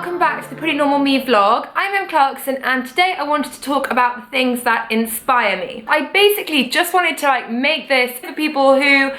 welcome back to the Pretty Normal Me vlog. I'm Clarkson and today I wanted to talk about the things that inspire me. I basically just wanted to make this for people who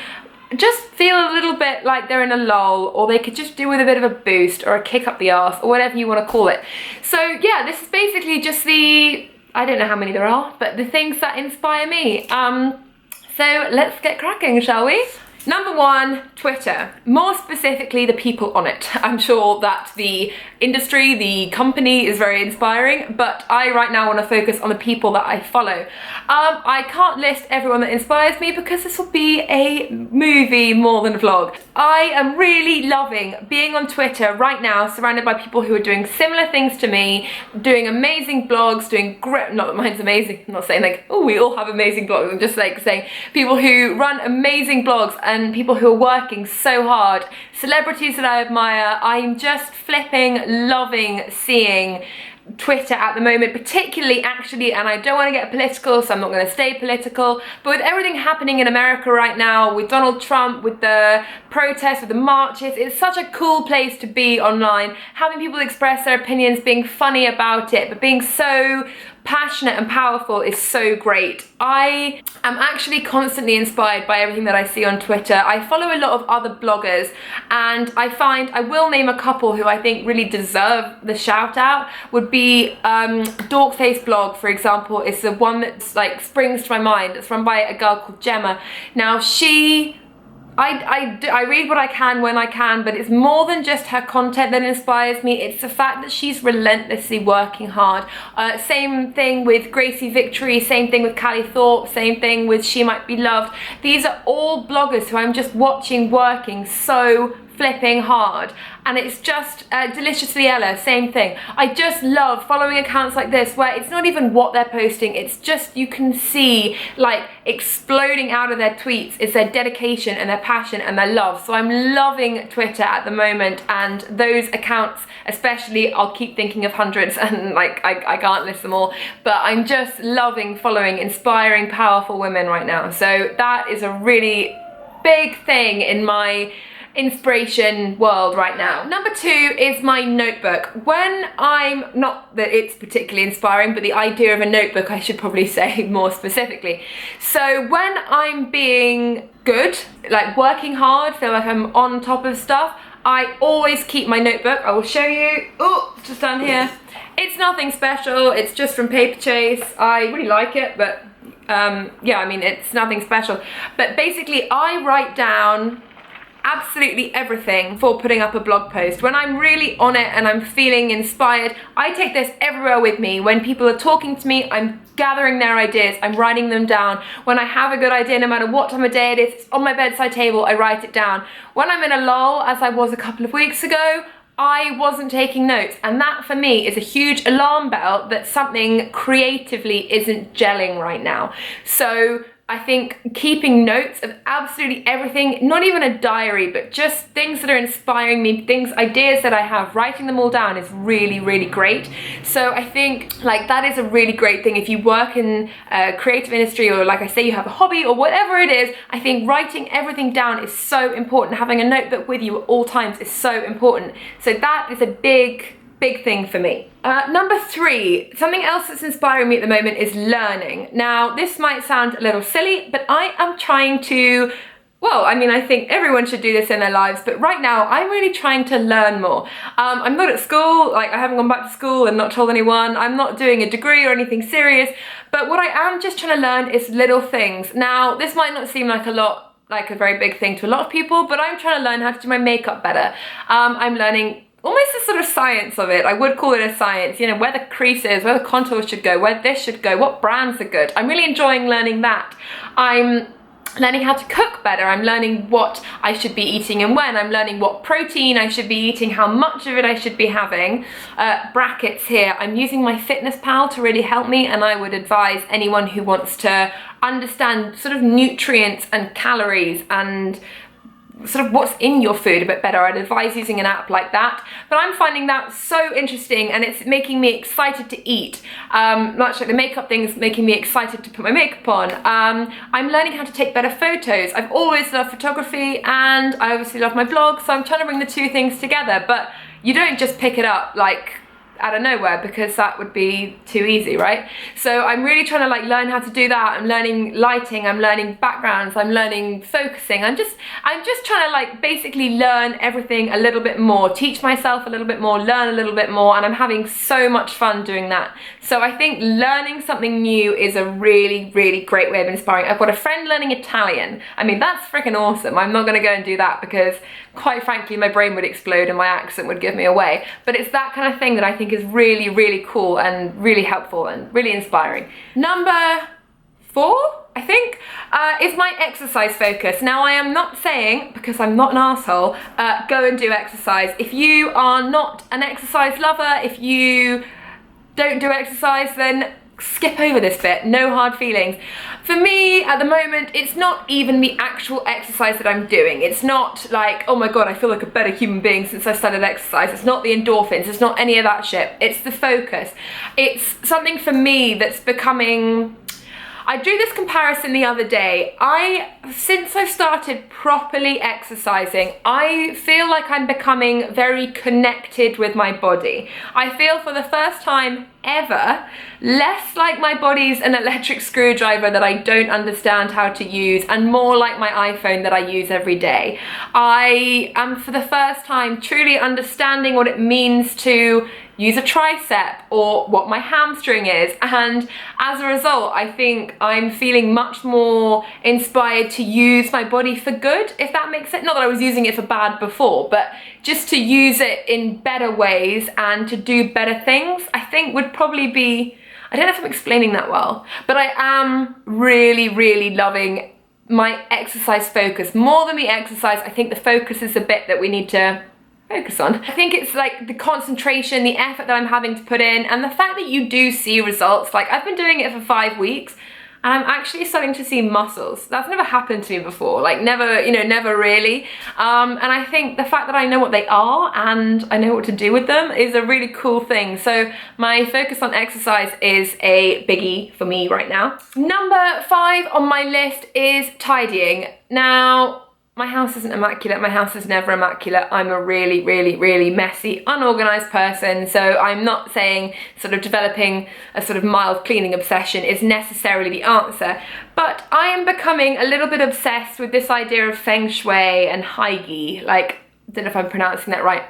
just feel a little bit like they're in a lull, or they could just do with a bit of a boost or a kick up the arse or whatever you want to call it. So yeah, this is basically just I don't know how many there are, but the things that inspire me. So let's get cracking, shall we? Number one, Twitter. More specifically, the people on it. I'm sure that the industry, the company is very inspiring, but I right now want to focus on the people that I follow. I can't list everyone that inspires me because this will be a movie more than a vlog. I am really loving being on Twitter right now, surrounded by people who are doing similar things to me, doing amazing blogs, doing great, not that mine's amazing, I'm not saying oh, we all have amazing blogs, I'm just saying people who run amazing blogs and people who are working so hard, celebrities that I admire. I'm just flipping loving seeing Twitter at the moment, particularly actually, and I don't want to get political, so I'm not going to stay political, but with everything happening in America right now, with Donald Trump, with the protests, with the marches, it's such a cool place to be online, having people express their opinions, being funny about it, but being so passionate and powerful is so great. I am actually constantly inspired by everything that I see on Twitter. I follow a lot of other bloggers and I find, I will name a couple who I think really deserve the shout out, would be Dorkface blog, for example, is the one that springs to my mind. It's run by a girl called Gemma. Now I read what I can when I can, but it's more than just her content that inspires me. It's the fact that she's relentlessly working hard. Same thing with Gracie Victory, same thing with Callie Thorpe, same thing with She Might Be Loved. These are all bloggers who I'm just watching working so flipping hard, and it's just Deliciously Ella, same thing. I just love following accounts like this where it's not even what they're posting, it's just, you can see exploding out of their tweets is their dedication and their passion and their love. So I'm loving Twitter at the moment, and those accounts especially, I'll keep thinking of hundreds and I can't list them all, but I'm just loving following inspiring, powerful women right now. So that is a really big thing in my inspiration world right now. Number two is my notebook. When I'm, not that it's particularly inspiring, but the idea of a notebook, I should probably say more specifically. So when I'm being good, working hard, feel like I'm on top of stuff, I always keep my notebook. I will show you. Oh, just down here. It's nothing special, it's just from Paper Chase. I really like it, but yeah, I mean, it's nothing special. But basically, I write down absolutely everything for putting up a blog post. When I'm really on it and I'm feeling inspired, I take this everywhere with me. When people are talking to me, I'm gathering their ideas, I'm writing them down. When I have a good idea, no matter what time of day it is, it's on my bedside table, I write it down. When I'm in a lull, as I was a couple of weeks ago, I wasn't taking notes, and that for me is a huge alarm bell that something creatively isn't gelling right now. So I think keeping notes of absolutely everything, not even a diary, but just things that are inspiring me, ideas that I have, writing them all down is really, really great. So I think that is a really great thing. If you work in a creative industry, or like I say, you have a hobby or whatever it is, I think writing everything down is so important. Having a notebook with you at all times is so important. So that is a big thing for me. Number three, something else that's inspiring me at the moment is learning. Now, this might sound a little silly, but I am trying to, well, I mean, I think everyone should do this in their lives, but right now I'm really trying to learn more. I'm not at school, I haven't gone back to school and not told anyone. I'm not doing a degree or anything serious, but what I am just trying to learn is little things. Now, this might not seem like a very big thing to a lot of people, but I'm trying to learn how to do my makeup better. I'm learning almost a sort of science of it. I would call it a science, you know, where the creases, where the contours should go, where this should go, what brands are good. I'm really enjoying learning that. I'm learning how to cook better. I'm learning what I should be eating and when. I'm learning what protein I should be eating, how much of it I should be having. Brackets here. I'm using my Fitness Pal to really help me, and I would advise anyone who wants to understand sort of nutrients and calories and sort of what's in your food a bit better, I'd advise using an app like that. But I'm finding that so interesting, and it's making me excited to eat. Much like the makeup thing is making me excited to put my makeup on. I'm learning how to take better photos. I've always loved photography, and I obviously love my blog, so I'm trying to bring the two things together. But you don't just pick it up like out of nowhere, because that would be too easy, right? So I'm really trying to like learn how to do that. I'm learning lighting, I'm learning backgrounds, I'm learning focusing. I'm just trying to like basically learn everything a little bit more, teach myself a little bit more, learn a little bit more, and I'm having so much fun doing that. So I think learning something new is a really, really great way of inspiring. I've got a friend learning Italian. I mean, that's freaking awesome. I'm not gonna go and do that because quite frankly, my brain would explode and my accent would give me away. But it's that kind of thing that I think is really, really cool and really helpful and really inspiring. Number 4, I think, is my exercise focus. Now, I am not saying, because I'm not an asshole, go and do exercise. If you are not an exercise lover, if you don't do exercise, then skip over this bit, no hard feelings. For me, at the moment, it's not even the actual exercise that I'm doing. It's not like, oh my God, I feel like a better human being since I started exercise. It's not the endorphins, it's not any of that shit. It's the focus. It's something for me that's becoming, I drew this comparison the other day. Since I've started properly exercising, I feel like I'm becoming very connected with my body. I feel for the first time ever, less like my body's an electric screwdriver that I don't understand how to use, and more like my iPhone that I use every day. I am for the first time truly understanding what it means to use a tricep or what my hamstring is, and as a result I think I'm feeling much more inspired to use my body for good, if that makes sense. Not that I was using it for bad before, but just to use it in better ways and to do better things, I think would probably be, I don't know if I'm explaining that well, but I am really, really loving my exercise focus. More than the exercise, I think the focus is the bit that we need to focus on. I think it's like the concentration, the effort that I'm having to put in, and the fact that you do see results. Like, I've been doing it for 5 weeks and I'm actually starting to see muscles. That's never happened to me before, like never, you know, never really. And I think the fact that I know what they are and I know what to do with them is a really cool thing. So my focus on exercise is a biggie for me right now. Number 5 on my list is tidying. Now, my house isn't immaculate, my house is never immaculate. I'm a really, really, really messy, unorganized person, so I'm not saying sort of developing a sort of mild cleaning obsession is necessarily the answer, but I am becoming a little bit obsessed with this idea of feng shui and haigi. Like, I don't know if I'm pronouncing that right.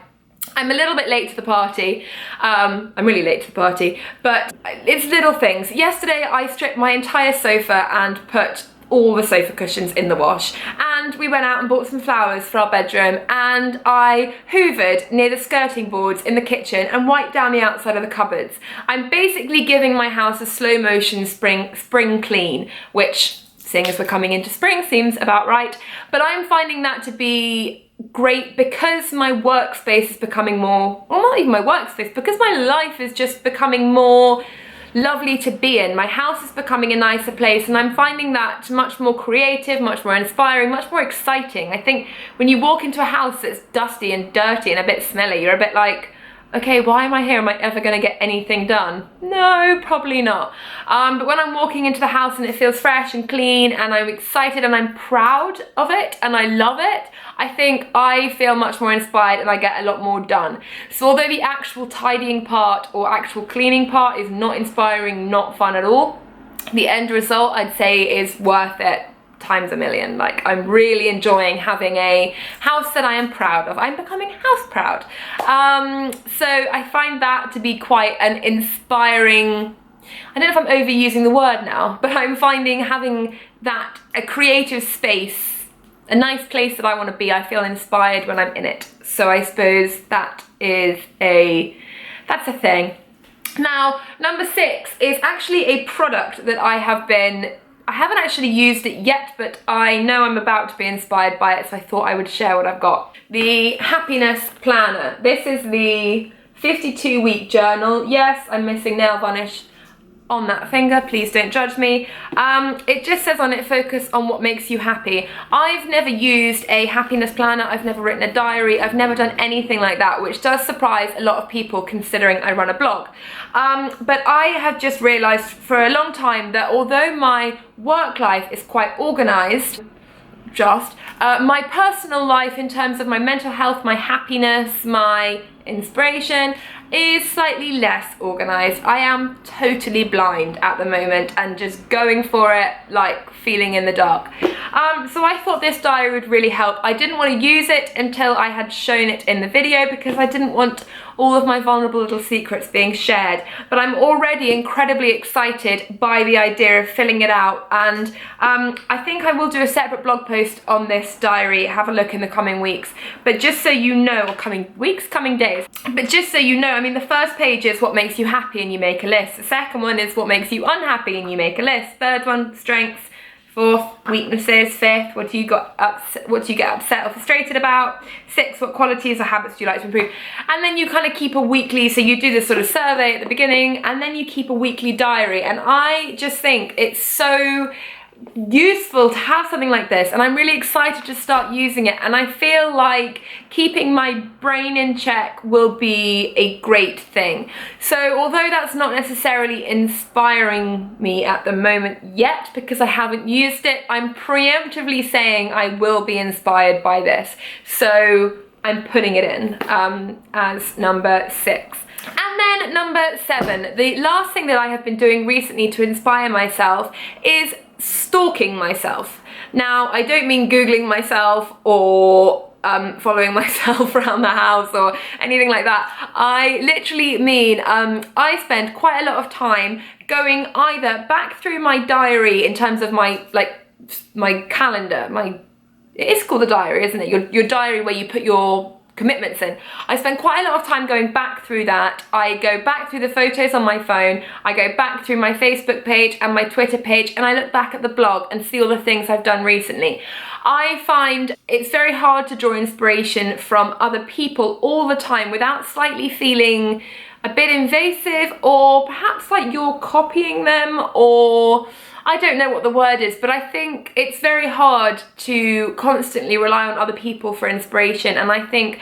I'm a little bit late to the party. I'm really late to the party, but it's little things. Yesterday I stripped my entire sofa and put all the sofa cushions in the wash, and we went out and bought some flowers for our bedroom, and I hoovered near the skirting boards in the kitchen and wiped down the outside of the cupboards. I'm basically giving my house a slow motion spring clean, which, seeing as we're coming into spring, seems about right, but I'm finding that to be great because my workspace is becoming more, well, not even my workspace, because my life is just becoming more lovely to be in. My house is becoming a nicer place, and I'm finding that much more creative, much more inspiring, much more exciting. I think when you walk into a house that's dusty and dirty and a bit smelly, you're a bit like, okay, why am I here? Am I ever gonna get anything done? No, probably not. But when I'm walking into the house and it feels fresh and clean and I'm excited and I'm proud of it and I love it, I think I feel much more inspired and I get a lot more done. So although the actual tidying part or actual cleaning part is not inspiring, not fun at all, the end result I'd say is worth it times a million. Like, I'm really enjoying having a house that I am proud of. I'm becoming house proud. So I find that to be quite an inspiring, I don't know if I'm overusing the word now, but I'm finding having that, a creative space, a nice place that I want to be, I feel inspired when I'm in it. So I suppose that is that's a thing. Now, number 6 is actually a product that I haven't actually used it yet, but I know I'm about to be inspired by it, so I thought I would share what I've got. The Happiness Planner. This is the 52-week journal. Yes, I'm missing nail varnish on that finger, please don't judge me. It just says on it, focus on what makes you happy. I've never used a happiness planner, I've never written a diary, I've never done anything like that, which does surprise a lot of people considering I run a blog. But I have just realized for a long time that although my work life is quite organized, my personal life in terms of my mental health, my happiness, my inspiration is slightly less organized. I am totally blind at the moment and just going for it, like feeling in the dark. So I thought this diary would really help. I didn't want to use it until I had shown it in the video because I didn't want all of my vulnerable little secrets being shared, but I'm already incredibly excited by the idea of filling it out, and I think I will do a separate blog post on this diary. Have a look in the coming weeks, but just so you know, or coming weeks, coming days, but just so you know, I mean, the first page is what makes you happy and you make a list. The second one is what makes you unhappy and you make a list. Third one, strengths. Fourth, weaknesses. Fifth, what do you get upset or frustrated about? Sixth, what qualities or habits do you like to improve? And then you kind of keep a weekly, so you do this sort of survey at the beginning, and then you keep a weekly diary. And I just think it's so useful to have something like this, and I'm really excited to start using it, and I feel like keeping my brain in check will be a great thing. So although that's not necessarily inspiring me at the moment yet because I haven't used it, I'm preemptively saying I will be inspired by this, so I'm putting it in as number 6. And then number 7, the last thing that I have been doing recently to inspire myself is stalking myself. Now, I don't mean Googling myself or following myself around the house or anything like that. I literally mean I spend quite a lot of time going either back through my diary in terms of my calendar, it is called a diary, isn't it? Your diary where you put your commitments in. I spend quite a lot of time going back through that. I go back through the photos on my phone, I go back through my Facebook page and my Twitter page, and I look back at the blog and see all the things I've done recently. I find it's very hard to draw inspiration from other people all the time without slightly feeling a bit invasive, or perhaps like you're copying them, or I don't know what the word is, but I think it's very hard to constantly rely on other people for inspiration, and I think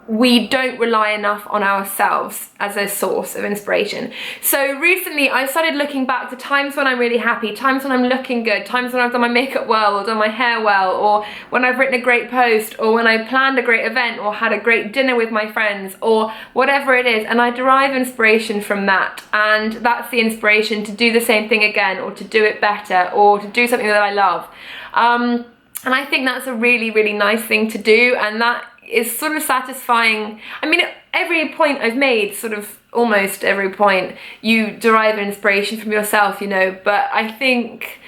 we don't rely enough on ourselves as a source of inspiration. So recently I started looking back to times when I'm really happy, times when I'm looking good, times when I've done my makeup well or done my hair well, or when I've written a great post, or when I planned a great event or had a great dinner with my friends, or whatever it is, and I derive inspiration from that, and that's the inspiration to do the same thing again, or to do it better, or to do something that I love. And I think that's a really, really nice thing to do, and that is sort of satisfying. I mean, every point I've made, sort of almost every point, you derive inspiration from yourself, you know, but I think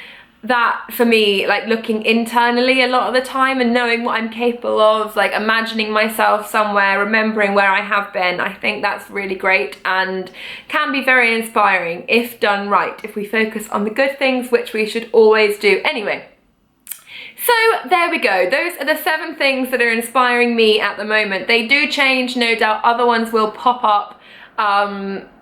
that for me, like looking internally a lot of the time and knowing what I'm capable of, like imagining myself somewhere, remembering where I have been, I think that's really great and can be very inspiring if done right, if we focus on the good things, which we should always do anyway. So there we go, those are the 7 things that are inspiring me at the moment. They do change, no doubt, other ones will pop up,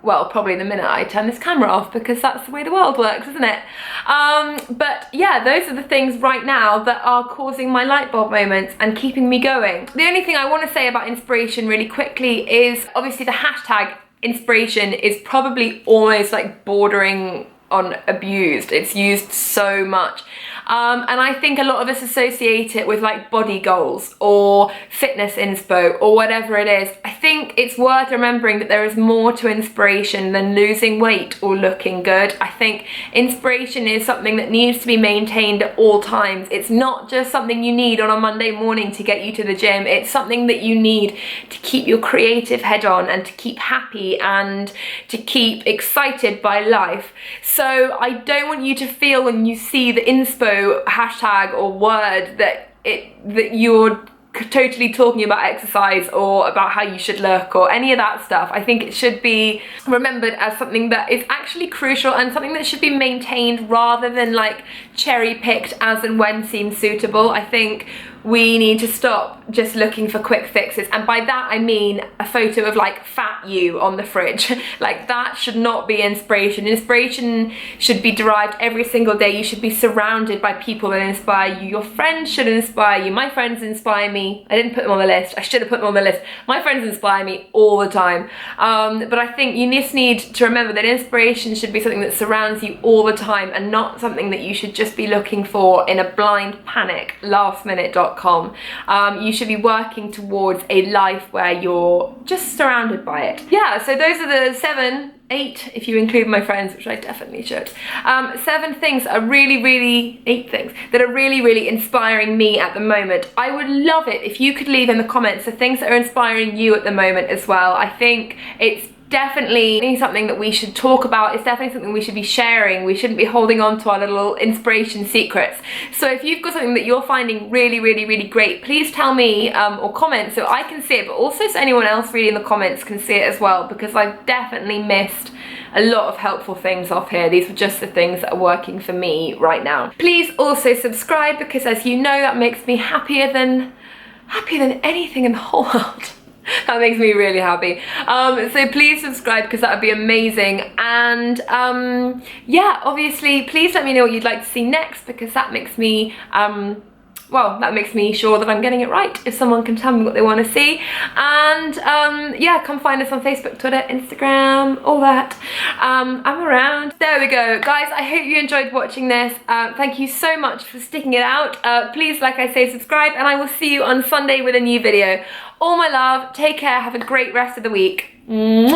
well, probably the minute I turn this camera off, because that's the way the world works, isn't it? But yeah, those are the things right now that are causing my light bulb moments and keeping me going. The only thing I want to say about inspiration really quickly is obviously the hashtag inspiration is probably almost like bordering on abused. It's used so much. And I think a lot of us associate it with like body goals or fitness inspo or whatever it is. I think it's worth remembering that there is more to inspiration than losing weight or looking good. I think inspiration is something that needs to be maintained at all times. It's not just something you need on a Monday morning to get you to the gym. It's something that you need to keep your creative head on and to keep happy and to keep excited by life. So I don't want you to feel when you see the inspo hashtag or word that you're totally talking about exercise or about how you should look or any of that stuff. I think it should be remembered as something that is actually crucial and something that should be maintained rather than like cherry picked as and when seems suitable. I think we need to stop just looking for quick fixes. And by that I mean a photo of like fat you on the fridge. Like that should not be inspiration. Inspiration should be derived every single day. You should be surrounded by people that inspire you. Your friends should inspire you. My friends inspire me. I didn't put them on the list. I should have put them on the list. My friends inspire me all the time. But I think you just need to remember that inspiration should be something that surrounds you all the time and not something that you should just be looking for in a blind panic, lastminute.com. You should be working towards a life where you're just surrounded by it. Yeah, so those are the 7, 8 if you include my friends, which I definitely should. 7 things are really 8 things that are really inspiring me at the moment. I would love it if you could leave in the comments the things that are inspiring you at the moment as well. I think it's definitely something that we should talk about. It's definitely something we should be sharing. We shouldn't be holding on to our little inspiration secrets. So if you've got something that you're finding really great, please tell me or comment so I can see it, but also so anyone else reading the comments can see it as well, because I've definitely missed a lot of helpful things off here. These were just the things that are working for me right now. Please also subscribe, because as you know, that makes me happier than anything in the whole world. That makes me really happy. So please subscribe, because that would be amazing. And yeah, obviously please let me know what you'd like to see next, because that makes me well, that makes me sure that I'm getting it right if someone can tell me what they want to see. And yeah, come find us on Facebook, Twitter, Instagram, all that. I'm around. There we go. Guys, I hope you enjoyed watching this. Thank you so much for sticking it out. Please, like I say, subscribe, and I will see you on Sunday with a new video. All my love, take care, have a great rest of the week. Mwah.